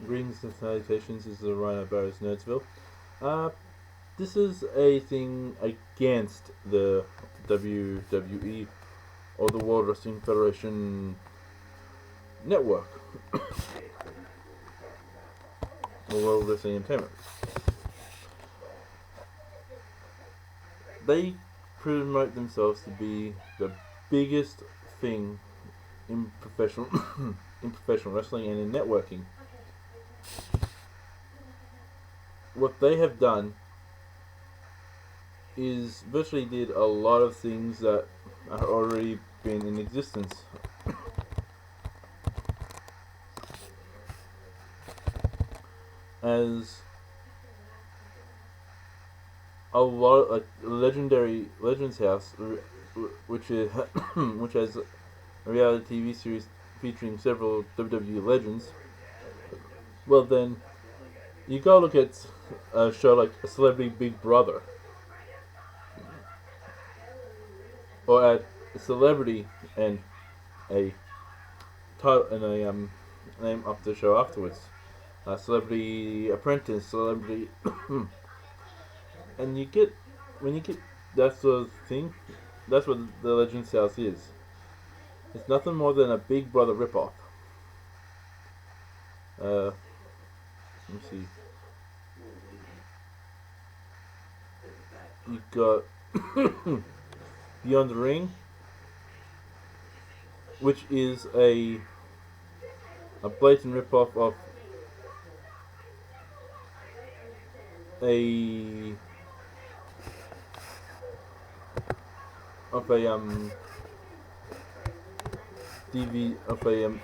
Greetings and salutations, this is the Rhino Barrows Nerdsville. This is a thing against the WWE or the World Wrestling Federation network or World Wrestling Entertainment. They promote themselves to be the biggest thing in professional in professional wrestling and in networking. What they have done is virtually did a lot of things that are already been in existence. As a lot like legendary Legends House, which is which has a reality TV series featuring several WWE legends. Well, then you go look at a show like a Celebrity Big Brother, or add a celebrity and a title and a name up the show afterwards. Celebrity Apprentice, Celebrity, and you get when you get that sort of thing. That's what the Legends House is. It's nothing more than a Big Brother ripoff. Let me see. You got Beyond the Ring, which is a blatant ripoff a of a DV of a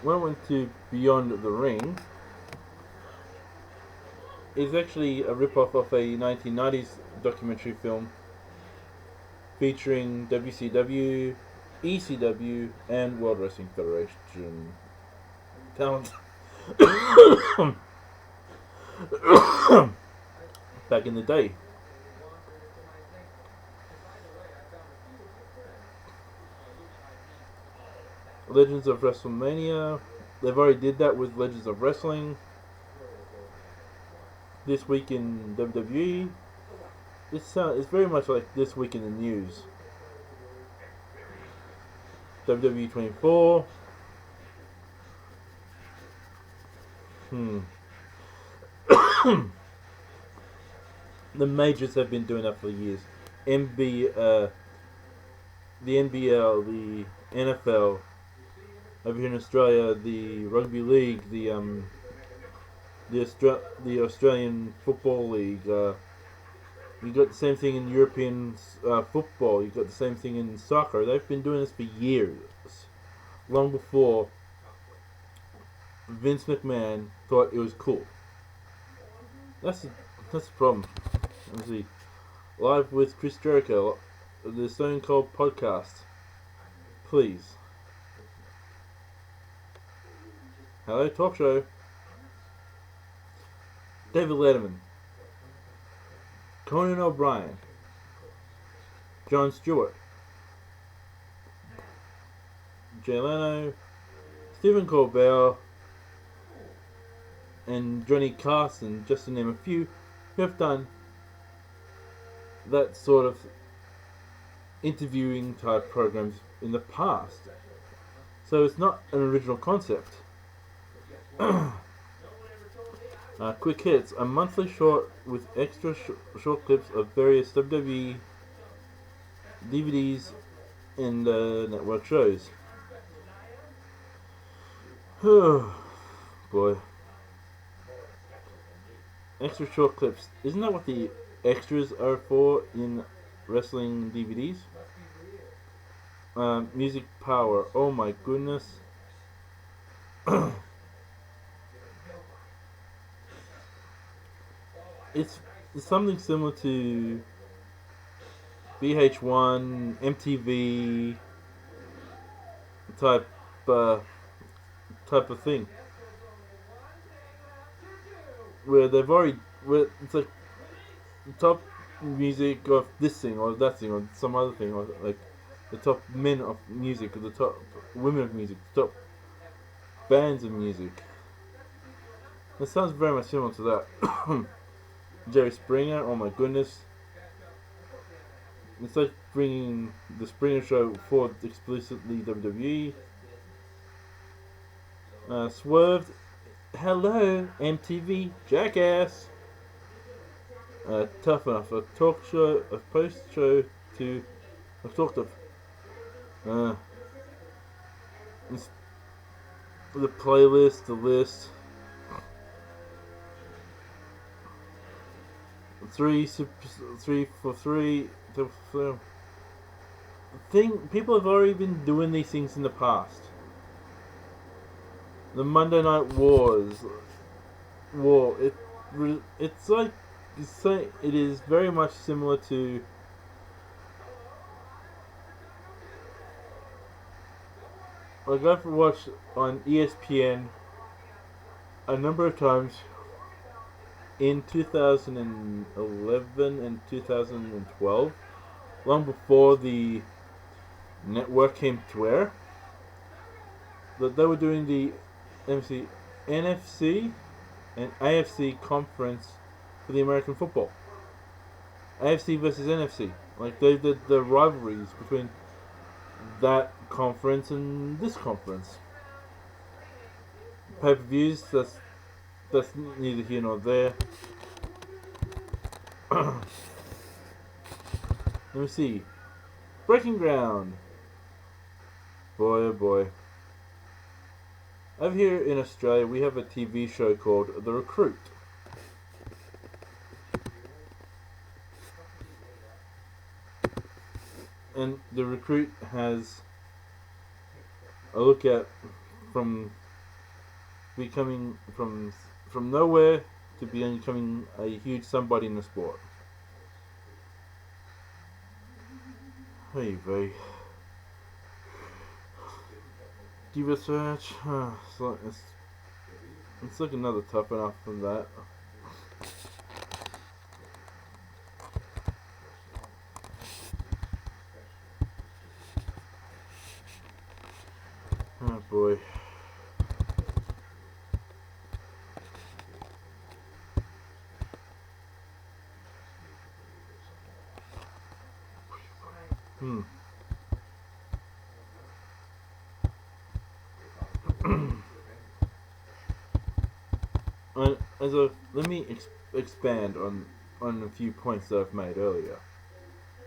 when I went to Beyond the Ring, is actually a ripoff of a 1990s documentary film featuring WCW, ECW, and World Wrestling Federation talent back in the day. Legends of WrestleMania. They've already did that with Legends of Wrestling. This week in WWE. It's very much like This Week in the News. WWE 24. The majors have been doing that for years. The NBL, the NFL, over here in Australia, the Rugby League, the Australian Football League. You got the same thing in European football. You got the same thing in soccer. They've been doing this for years, long before Vince McMahon thought it was cool. That's the problem. Let me see. Live with Chris Jericho, the Stone Cold podcast. Please. Hello, talk show. David Letterman, Conan O'Brien, Jon Stewart, Jay Leno, Stephen Colbert, and Johnny Carson, just to name a few, who have done that sort of interviewing type programs in the past. So it's not an original concept. Quick Hits, a monthly short with extra short clips of various WWE DVDs and network shows. Boy. Extra short clips. Isn't that what the extras are for in wrestling DVDs? Music Power. Oh my goodness. It's something similar to VH1, MTV type uh, type of thing, where they've already where it's like the top music of this thing or that thing or some other thing, or like the top men of music or the top women of music, the top bands of music. It sounds very much similar to that. Jerry Springer, oh my goodness. It's like bringing the Springer Show forward explicitly WWE. Swerved, hello MTV, jackass. Tough enough, a talk show, a post show to a talk of. The playlist, the list. Three for three. People have already been doing these things in the past. The Monday Night War. It's like it is very much similar to like I've watched on ESPN a number of times in 2011 and 2012, long before the network came to air, that they were doing the NFC and AFC conference for the American football. AFC versus NFC. Like they did the rivalries between that conference and this conference. Pay-per-views, that's neither here nor there. Let me see. Breaking Ground. Boy oh boy. Over here in Australia we have a TV show called The Recruit. And The Recruit has a look at from becoming from nowhere to becoming a huge somebody in the sport. Hey, vey. Give a search. It's like another tough enough from that. Oh boy. Let me expand on a few points that I've made earlier.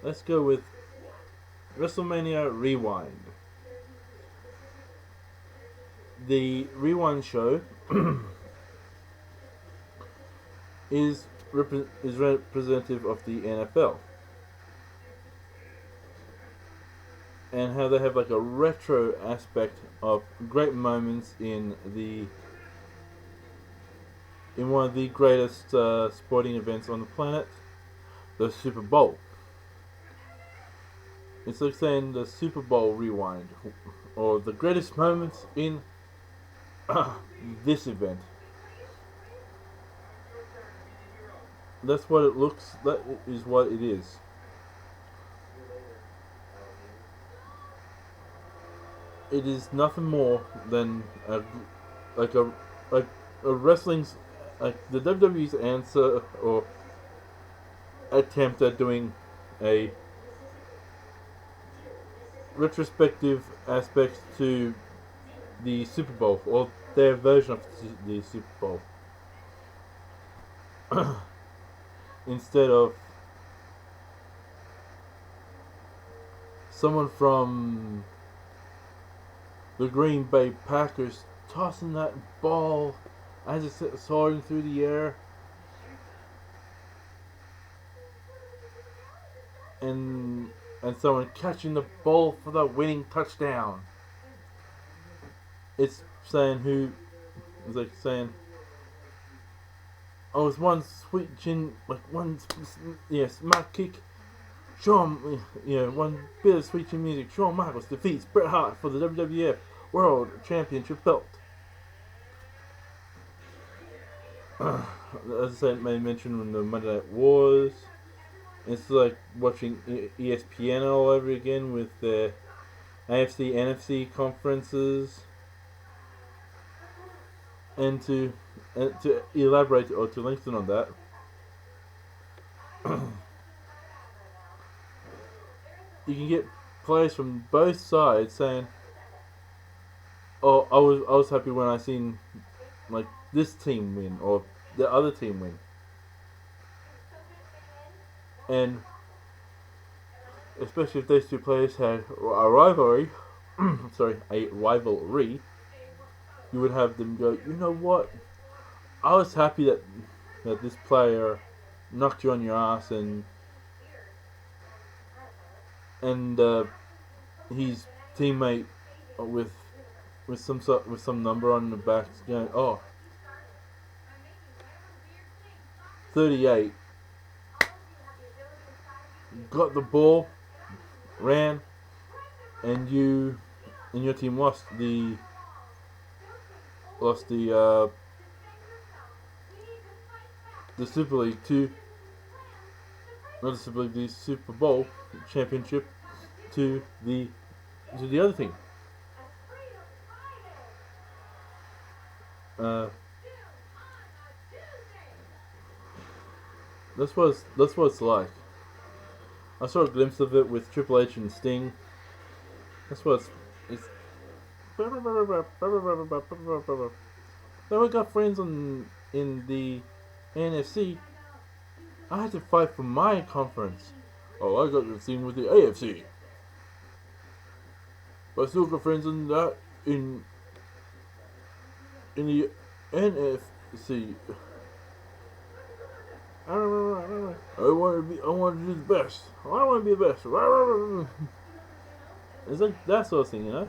Let's go with WrestleMania Rewind. The Rewind show is representative of the NFL. And how they have like a retro aspect of great moments in one of the greatest sporting events on the planet, the Super Bowl. It's like saying the Super Bowl Rewind, or the greatest moments in this event. That's what it looks. That is what it is. It is nothing more than a wrestling's the WWE's answer or attempt at doing a retrospective aspect to the Super Bowl, or their version of the Super Bowl. Instead of someone from the Green Bay Packers tossing that ball as it's soaring through the air, and someone catching the ball for the winning touchdown. It's saying oh, it's one sweet chin, like one, smart kick one bit of sweet chin music. Shawn Michaels defeats Bret Hart for the WWF World Championship belt. As I said, I mentioned when the Monday Night Wars. It's like watching ESPN all over again with the AFC, NFC conferences. And to elaborate or to lengthen on that, you can get players from both sides saying, "Oh, I was happy when I seen like this team win or the other team win," and especially if those two players had a rivalry, you would have them go, "You know what? I was happy that this player knocked you on your ass and his teammate with some number on the back going, oh, 38 got the ball, ran, and your team lost the Super League not the Super League, the Super Bowl championship to the other team." That's what it's like. I saw a glimpse of it with Triple H and Sting. That's what it's. Then we got friends in the NFC. I had to fight for my conference. Oh, I got the thing with the AFC. But I still got friends in that in the NFC. I want to do the best. I want to be the best. It's like that sort of thing, you know.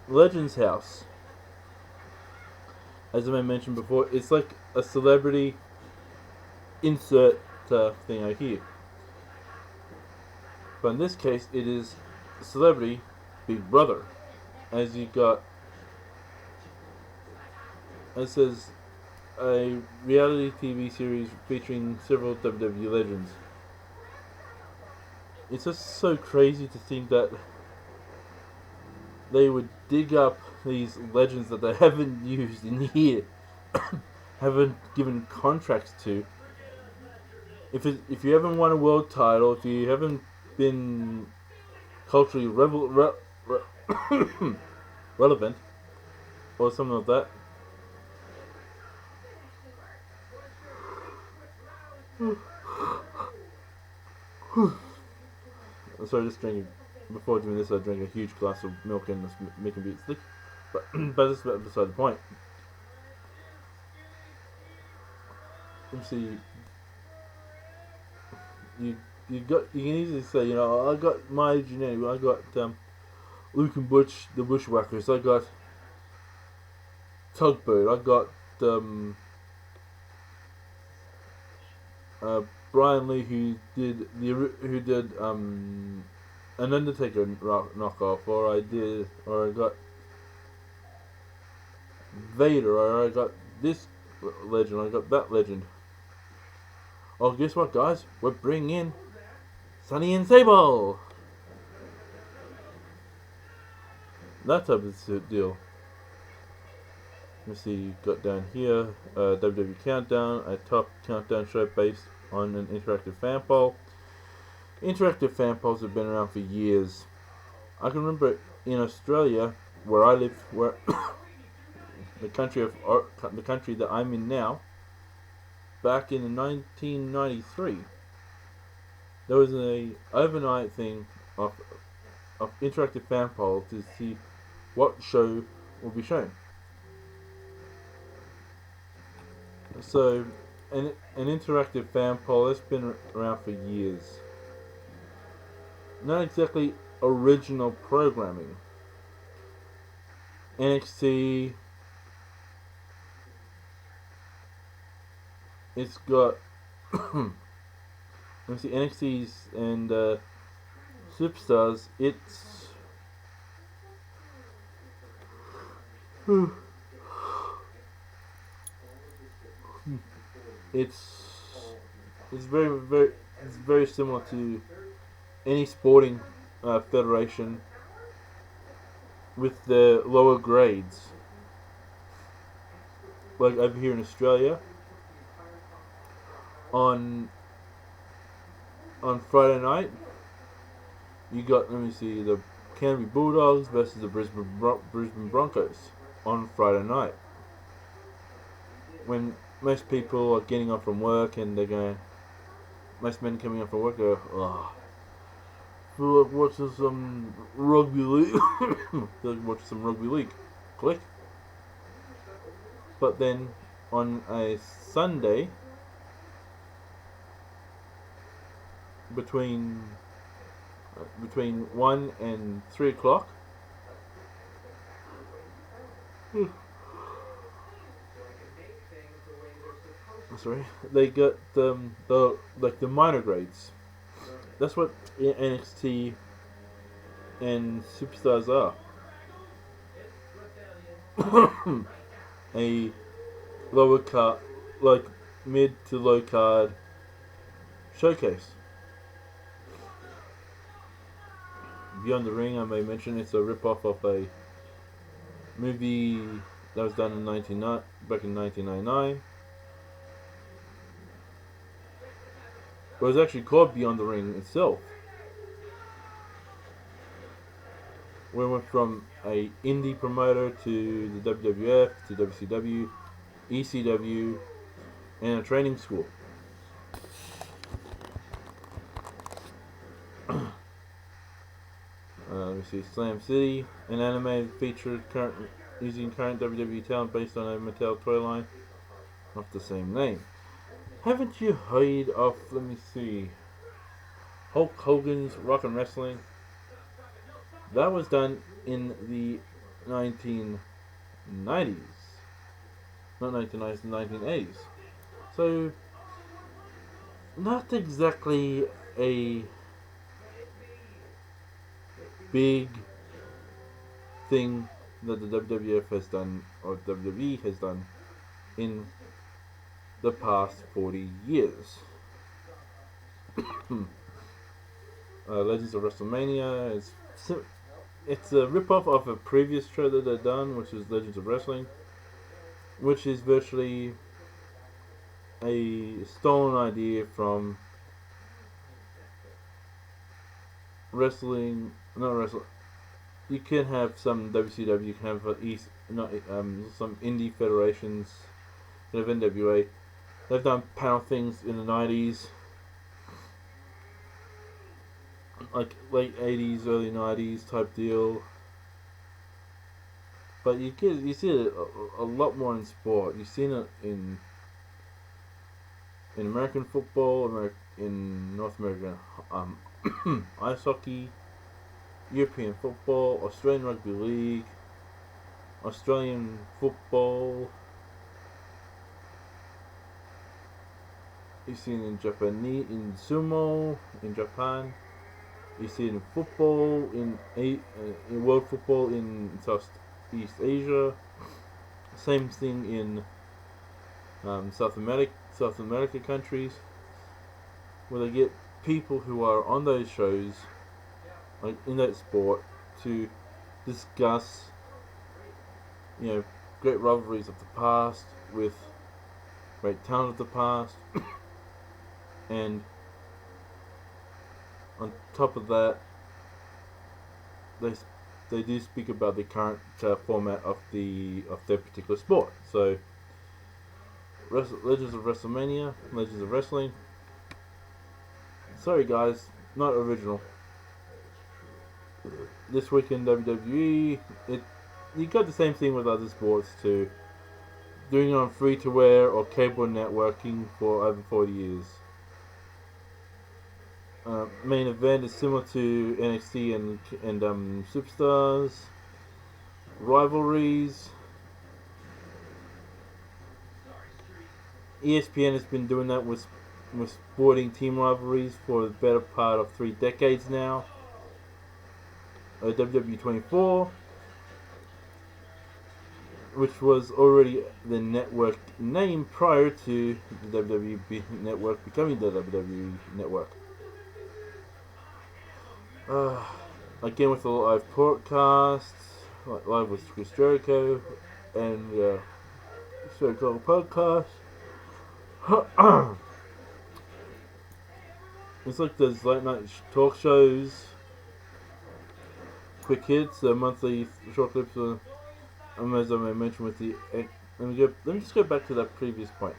Legends House, as I mentioned before, it's like a celebrity insert thing I hear. But in this case, it is Celebrity Big Brother, as you got. It says a reality TV series featuring several WWE legends. It's just so crazy to think that they would dig up these legends that they haven't used in years, haven't given contracts to. If you haven't won a world title, if you haven't been culturally relevant or something like that. Sorry, just drinking. Before doing this, I drank a huge glass of milk and it's making me sick. But that's beside the point. You see, you can easily say, you know, I got my genetic. I got Luke and Butch, the Bushwhackers. I got Tugbird. I got Brian Lee, who did an Undertaker knockoff, or I got Vader, or I got this legend, I got that legend. Oh, guess what, guys? We're bringing in Sonny and Sable. That type of deal. Let's see, you got down here WWE Countdown, a top countdown show based on an interactive fan poll. Interactive fan polls have been around for years. I can remember in Australia, where I live, where the country that I'm in now, back in 1993, there was a overnight thing of interactive fan poll to see what show will be shown. So, an interactive fan poll has been around for years. Not exactly original programming. NXT, it's got let me see, NXT's and Superstars. It's it's very similar to any sporting federation with the lower grades. Like over here in Australia, on Friday night, you got, let me see, the Canterbury Bulldogs versus the Brisbane Broncos on Friday night. When most people are getting off from work and most men coming off from work go, oh, feel like watching some rugby league. Feel like watching some rugby league. Click. But then on a Sunday, between 1 and 3 o'clock, sorry, they got the minor grades. That's what NXT and Superstars are. A lower card, like mid to low card showcase. Beyond the Ring, I may mention, it's a rip-off of a movie that was done back in 1999. It was actually called Beyond the Ring itself. We went from a indie promoter to the WWF, to WCW, ECW, and a training school. Let me see, Slam City, an animated feature using current WWE talent based on a Mattel toy line of the same name. Haven't you heard of, let me see, Hulk Hogan's Rock and Wrestling? That was done in the 1990s. Not 1990s, the 1980s. So, not exactly a big thing that the WWF has done, or WWE has done, in the past 40 years. Legends of WrestleMania it's a rip-off of a previous show that they've done, which is Legends of Wrestling, which is virtually a stolen idea from wrestling. Not wrestling. You can have some WCW, you can have some indie federations. You have NWA. They've done panel things in the 90s, like late 80s, early 90s type deal. But you see it a lot more in sport. You've seen it in American football, in North American ice hockey, European football, Australian rugby league, Australian football. You see it in Japanese, in sumo, in Japan. You see it in football, in world football in Southeast Asia. Same thing in South America countries, where they get people who are on those shows, like in that sport, to discuss, great rivalries of the past with great talent of the past. And on top of that, they do speak about the current format of their particular sport. So, Legends of WrestleMania, Legends of Wrestling. Sorry guys, not original. This week in WWE, you got the same thing with other sports too. Doing it on free to wear or cable networking for over 40 years. Main event is similar to NXT and Superstars. Rivalries. ESPN has been doing that with sporting team rivalries for the better part of 3 decades now. WWE 24, which was already the network name prior to the WWE network becoming the WWE network. Again with the live podcasts, live with Chris Jericho, and so-called podcast. It's like those late night talk shows, quick hits, monthly short clips. As I mentioned with the, let me just go back to that previous point.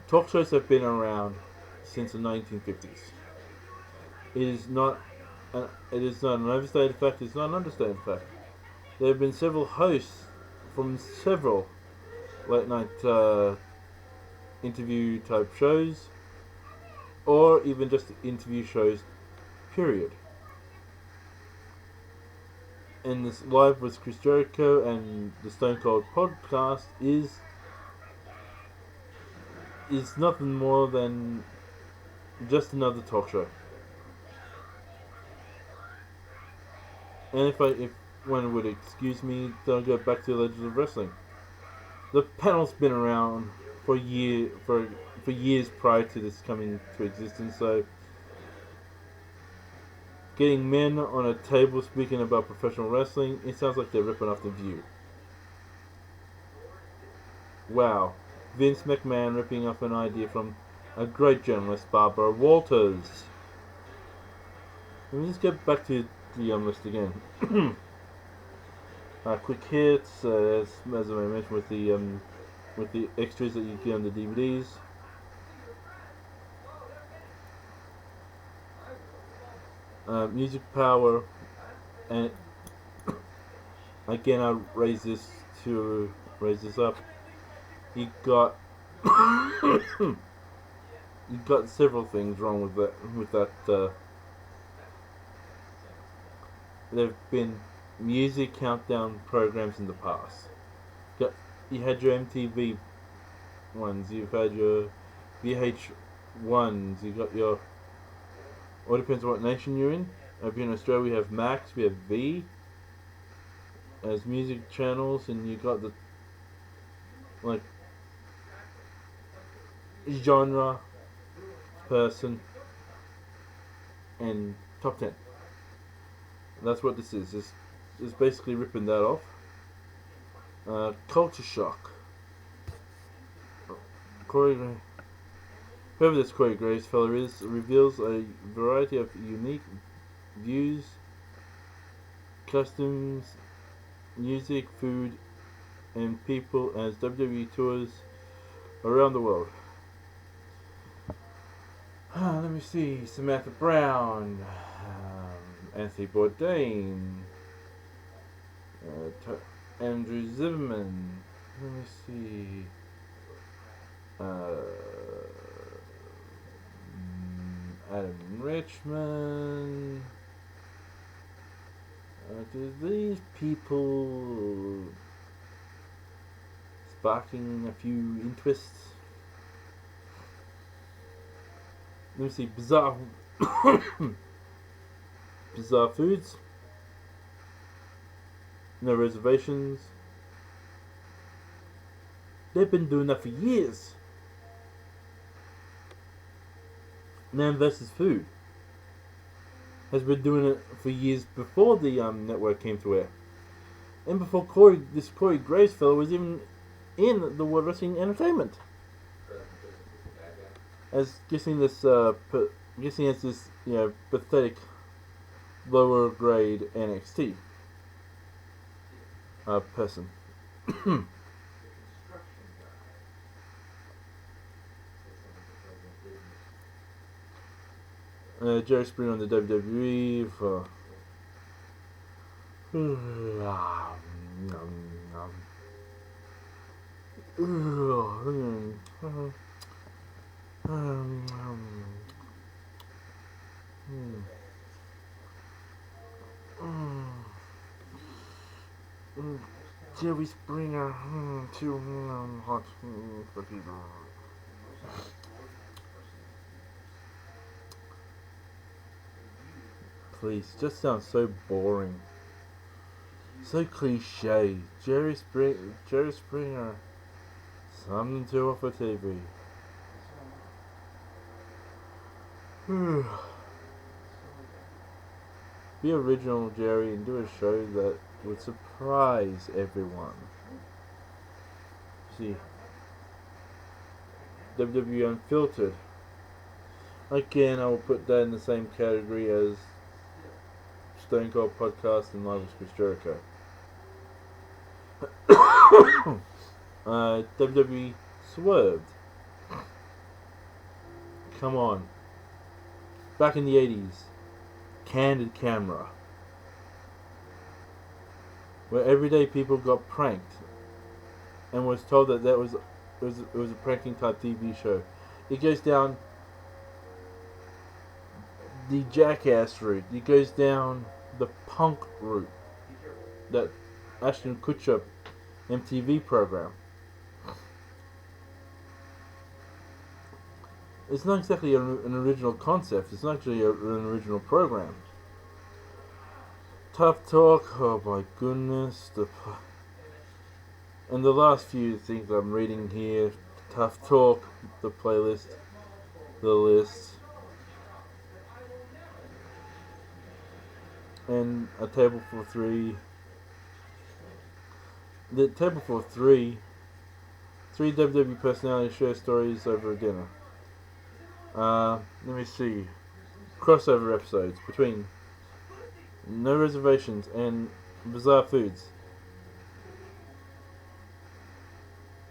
Talk shows have been around since the 1950s. It is not an overstated fact. It's not an understated fact. There have been several hosts from several late night interview type shows, or even just interview shows, period. And this live with Chris Jericho and the Stone Cold podcast is nothing more than just another talk show. And if one would excuse me, don't go back to Legends of Wrestling. The panel's been around for years prior to this coming to existence. So getting men on a table speaking about professional wrestling, it sounds like they're ripping off The View. Wow, Vince McMahon ripping off an idea from a great journalist, Barbara Walters. Let me just get back to the list again. Quick hits, as I mentioned with the extras that you get on the DVDs. Music power, and again I raise this up. You got you got several things wrong with that. There have been music countdown programs in the past. You had your MTV ones, you've had your VH ones, you got your. All depends on what nation you're in. Over here in Australia, we have Max, we have V as music channels, and you got the genre, person, and top 10. That's what this is. It's basically ripping that off. Culture shock. Whoever this Corey Graves fella is reveals a variety of unique views, customs, music, food, and people as WWE tours around the world. Let me see. Samantha Brown, Anthony Bourdain, Andrew Zimmerman. Let me see. Adam Richmond. Do these people sparking a few interests? Let me see. Bizarre foods. No reservations. They've been doing that for years. Man vs. Food has been doing it for years before the network came to air, and before this Corey Graves fellow was even in the World Wrestling Entertainment, as guessing as this pathetic lower grade NXT person. Jerry Springer on the WWE for Jerry Springer, too hot for people. Please, just sounds so boring. So cliche. Jerry Springer. Something to offer TV. Be original, Jerry, and do a show that would surprise everyone. See, WWE Unfiltered. Again, I will put that in the same category as Stone Cold Podcast and Live with Chris Jericho. WWE Swerved. Come on. Back in the 80s. Candid Camera. Where everyday people got pranked and was told that it was a pranking type TV show. It goes down the Jackass route. It goes down the punk route. That Ashton Kutcher MTV program. It's not exactly an original concept. It's not actually an original program. Tough Talk. Oh my goodness. And the last few things I'm reading here. Tough Talk. The playlist. The list. And a table for three. The table for three. 3 WWE personalities share stories over dinner. Let me see. Crossover episodes between No Reservations and Bizarre Foods.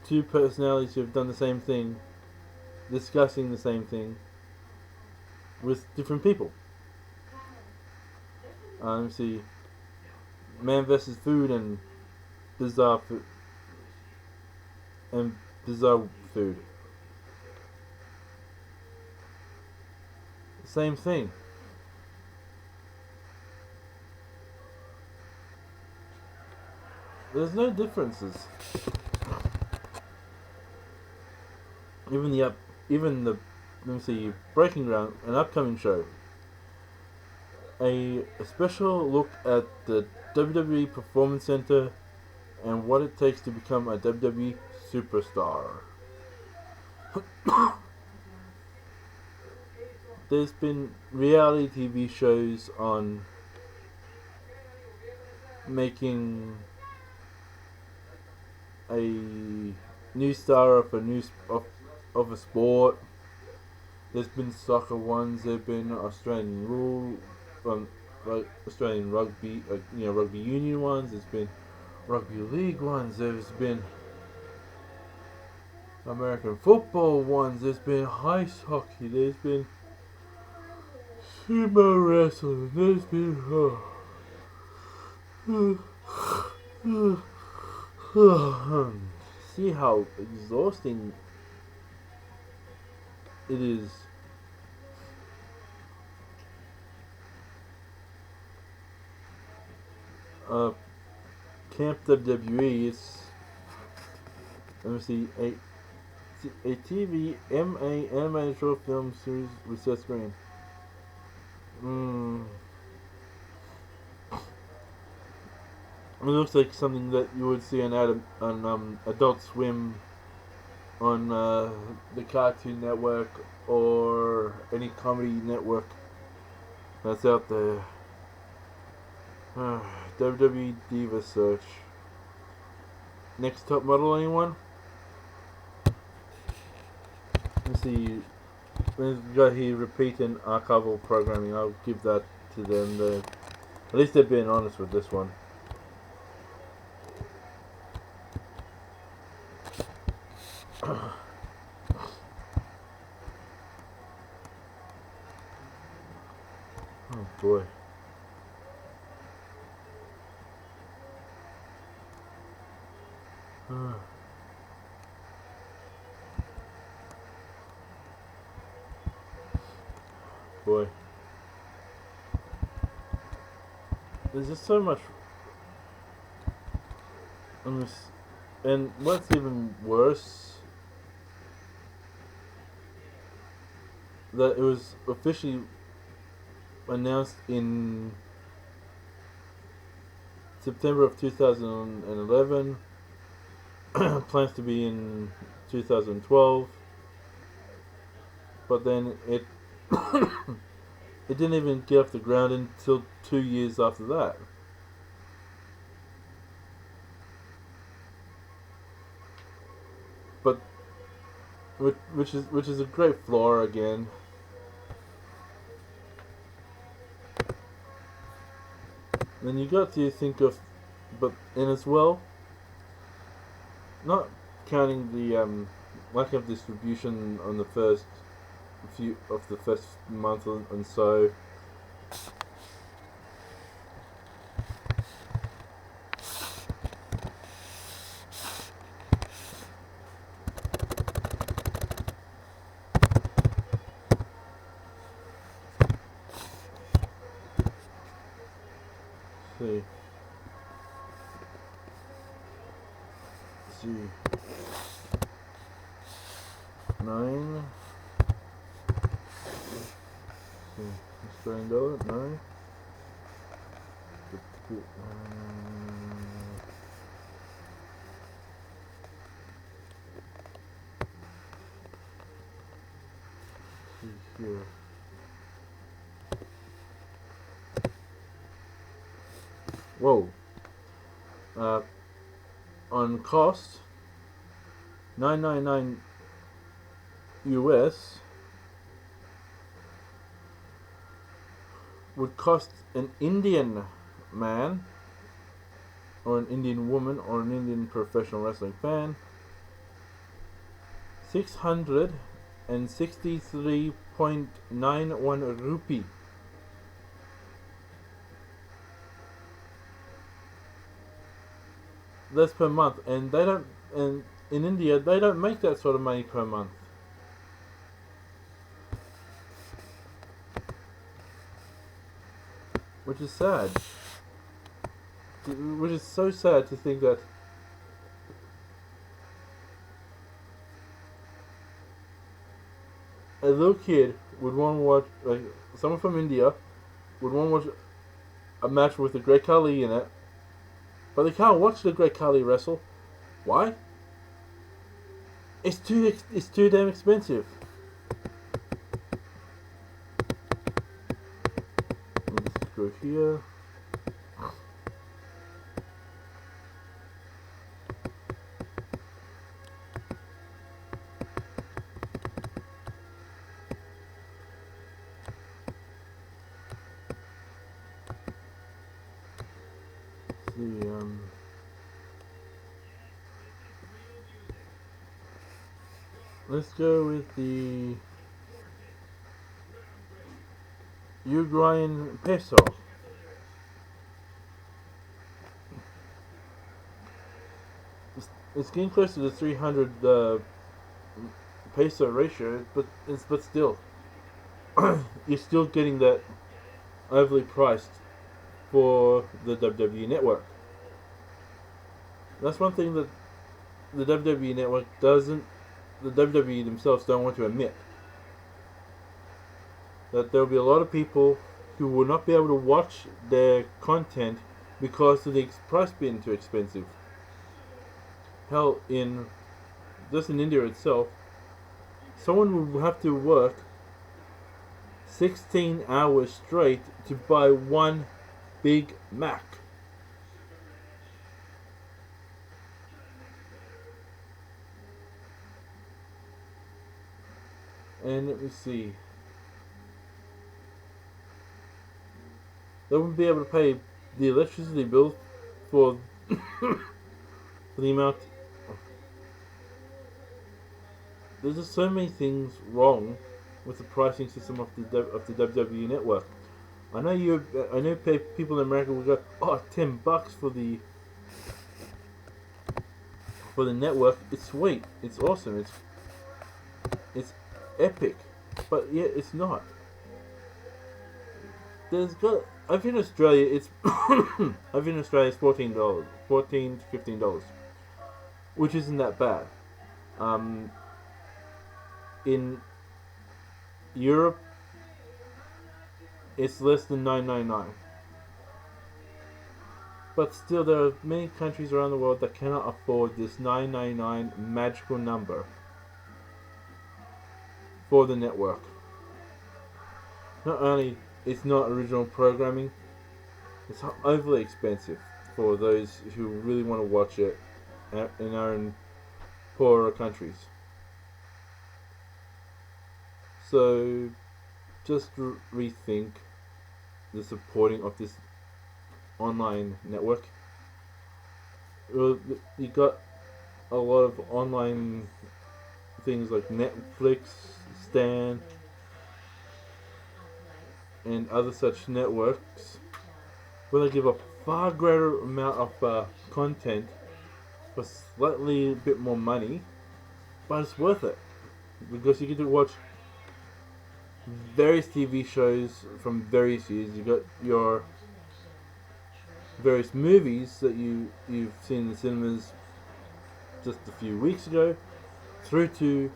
2 personalities who have done the same thing, discussing the same thing with different people. Let me see. Man vs. Food and Bizarre Food. And Bizarre Food. Same thing. There's no differences. Even the let me see, Breaking Ground, an upcoming show. A special look at the WWE Performance Center and what it takes to become a WWE superstar. There's been reality TV shows on making a new star of a sport. There's been soccer ones. There've been Australian like Australian rugby, rugby union ones. There's been rugby league ones. There's been American football ones. There's been ice hockey. There's been sumo wrestling. There's been see how exhausting it is. Camp WWE. It's, let me see, a TV animated short film series with Seth Green. It looks like something that you would see on Adult Swim, on the Cartoon Network, or any comedy network that's out there. WWE Diva search. Next top model, anyone? Let's see. We've got here repeating archival programming. I'll give that to them. At least they're being honest with this one. Oh boy. Boy. There's just so much. And what's even worse, that it was officially announced in September of 2011. Plans to be in 2012, but then it it didn't even get off the ground until 2 years after that. But which is a great flaw again. Then you got to think of, but and as well, not counting the lack of distribution on the first month and so. See. Nine. Australian dollar, no. See here. Whoa. On cost, $9.99 US would cost an Indian man or an Indian woman or an Indian professional wrestling fan 663.91 rupee. That's per month, and they don't. And in India, they don't make that sort of money per month. Which is sad. Which is so sad to think that a little kid would want to watch, like someone from India would want to watch a match with the Great Khali in it, but they can't watch the Great Khali wrestle. Why? It's too damn expensive. Let's go here. Let's go with the Uruguayan peso. It's getting close to the 300 peso ratio, but still, you're still getting that overly priced for the WWE network. That's one thing that the WWE network doesn't. The WWE themselves don't want to admit that there will be a lot of people who will not be able to watch their content because of the price being too expensive. Hell, just in India itself, someone would have to work 16 hours straight to buy one Big Mac. And let me see. They wouldn't be able to pay the electricity bill for the amount. There's just so many things wrong with the pricing system of the WWE network. I know people in America will go, oh, $10 for the network. It's sweet. It's awesome. It's epic, but yeah, it's not. I've been in Australia. It's $14 to $15. which isn't that bad. In Europe, it's less than $9.99. But still, there are many countries around the world that cannot afford this $9.99 magical number for the network. Not only it's not original programming, it's overly expensive for those who really want to watch it in our own poorer countries. So, just rethink the supporting of this online network. You got a lot of online things like Netflix, Stan, and other such networks where they give a far greater amount of content for slightly a bit more money, but it's worth it because you get to watch various TV shows from various years. You got your various movies that you've seen in the cinemas just a few weeks ago, through to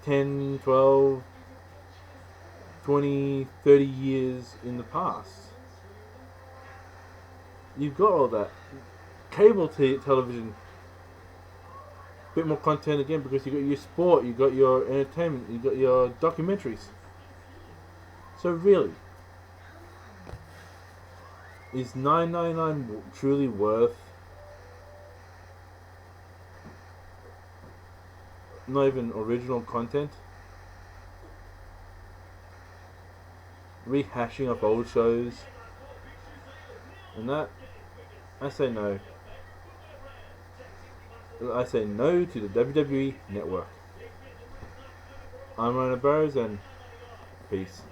10, 12, 20, 30 years in the past. You've got all that. Cable television, a bit more content again because you got your sport, you got your entertainment, you got your documentaries. So really, is $9.99 truly worth not even original content? Rehashing of old shows and that? I say no. I say no to the WWE Network. I'm Rona Burrows and peace.